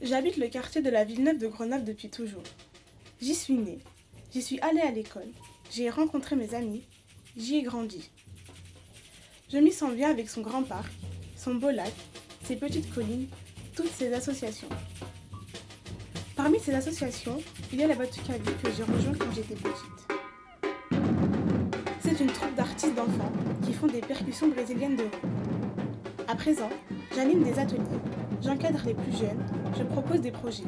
J'habite le quartier de la Villeneuve de Grenoble depuis toujours. J'y suis née, j'y suis allée à l'école, j'y ai rencontré mes amis, j'y ai grandi. Je m'y sens bien avec son grand parc, son beau lac, ses petites collines, toutes ses associations. Parmi ces associations, il y a la Batucavie que j'ai rejointe quand j'étais petite. C'est une troupe d'artistes d'enfants qui font des percussions brésiliennes de rue. À présent, j'anime des ateliers, j'encadre les plus jeunes, je propose des projets.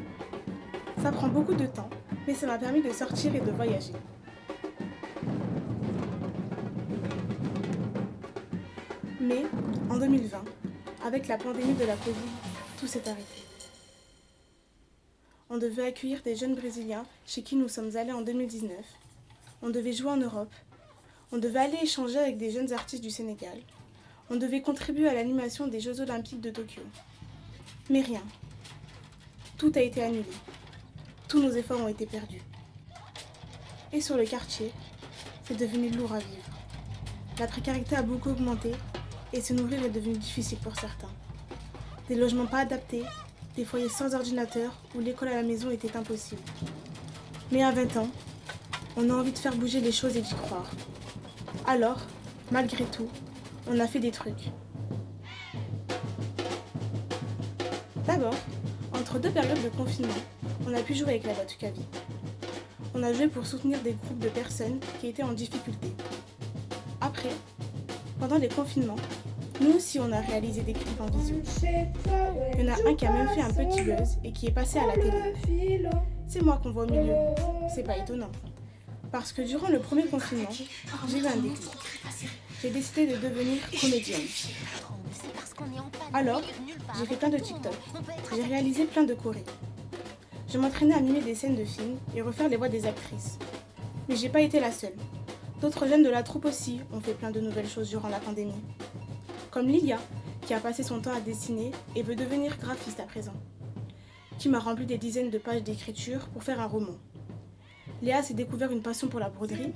Ça prend beaucoup de temps, mais ça m'a permis de sortir et de voyager. Mais, en 2020, avec la pandémie de la Covid, tout s'est arrêté. On devait accueillir des jeunes Brésiliens chez qui nous sommes allés en 2019. On devait jouer en Europe. On devait aller échanger avec des jeunes artistes du Sénégal. On devait contribuer à l'animation des Jeux Olympiques de Tokyo. Mais rien. Tout a été annulé. Tous nos efforts ont été perdus. Et sur le quartier, c'est devenu lourd à vivre. La précarité a beaucoup augmenté et se nourrir est devenu difficile pour certains. Des logements pas adaptés, des foyers sans ordinateur où l'école à la maison était impossible. Mais à 20 ans, on a envie de faire bouger les choses et d'y croire. Alors, malgré tout, on a fait des trucs. D'abord, entre deux périodes de confinement, on a pu jouer avec la Batucavie. On a joué pour soutenir des groupes de personnes qui étaient en difficulté. Après, pendant les confinements, nous aussi on a réalisé des clips en visio. Il y en a un qui a même fait un petit buzz et qui est passé à la télé. C'est moi qu'on voit au milieu. C'est pas étonnant. Parce que durant le premier confinement, j'ai eu un déclic. J'ai décidé de devenir comédienne. Alors, j'ai fait plein de TikTok. J'ai réalisé plein de chorés. Je m'entraînais à mimer des scènes de films et refaire les voix des actrices. Mais j'ai pas été la seule. D'autres jeunes de la troupe aussi ont fait plein de nouvelles choses durant la pandémie. Comme Lilia, qui a passé son temps à dessiner et veut devenir graphiste à présent. Qui m'a rempli des dizaines de pages d'écriture pour faire un roman. Léa s'est découvert une passion pour la broderie.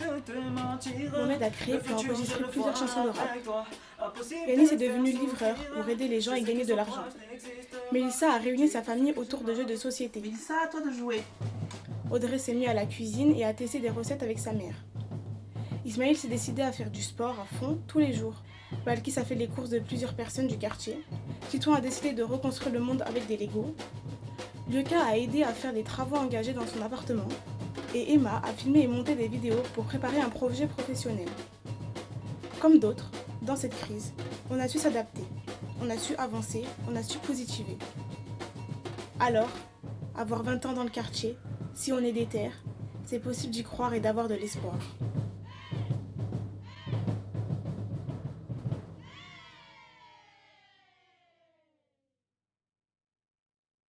Mohamed a créé puis enregistré plusieurs chansons de rap. Yanis est devenu livreur pour aider les gens à gagner de l'argent. Mélissa a réuni sa famille autour de jeux de société. Mélissa, à toi de jouer. Audrey s'est mis à la cuisine et a testé des recettes avec sa mère. Ismaël s'est décidé à faire du sport à fond tous les jours. Balkis a fait les courses de plusieurs personnes du quartier. Titouan a décidé de reconstruire le monde avec des Legos. Lyuka a aidé à faire des travaux engagés dans son appartement. Et Emma a filmé et monté des vidéos pour préparer un projet professionnel. Comme d'autres, dans cette crise, on a su s'adapter, on a su avancer, on a su positiver. Alors, avoir 20 ans dans le quartier, si on est déter, c'est possible d'y croire et d'avoir de l'espoir.